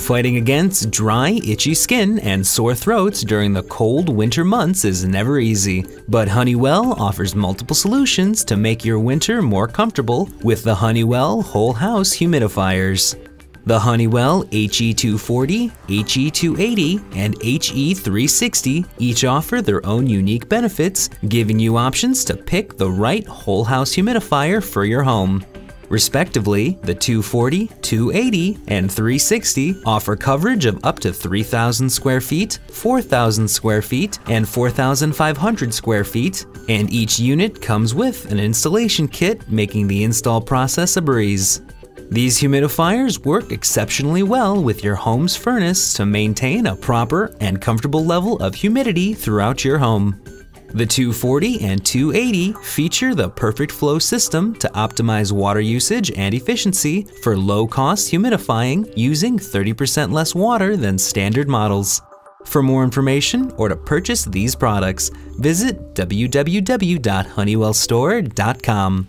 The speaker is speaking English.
Fighting against dry, itchy skin and sore throats during the cold winter months is never easy, but Honeywell offers multiple solutions to make your winter more comfortable with the Honeywell Whole House Humidifiers. The Honeywell HE240, HE280, and HE360 each offer their own unique benefits, giving you options to pick the right whole house humidifier for your home. Respectively, the 240, 280, and 360 offer coverage of up to 3,000 square feet, 4,000 square feet, and 4,500 square feet, and each unit comes with an installation kit, making the install process a breeze. These humidifiers work exceptionally well with your home's furnace to maintain a proper and comfortable level of humidity throughout your home. The 240 and 280 feature the perfect flow system to optimize water usage and efficiency for low-cost humidifying using 30% less water than standard models. For more information or to purchase these products, visit www.honeywellstore.com.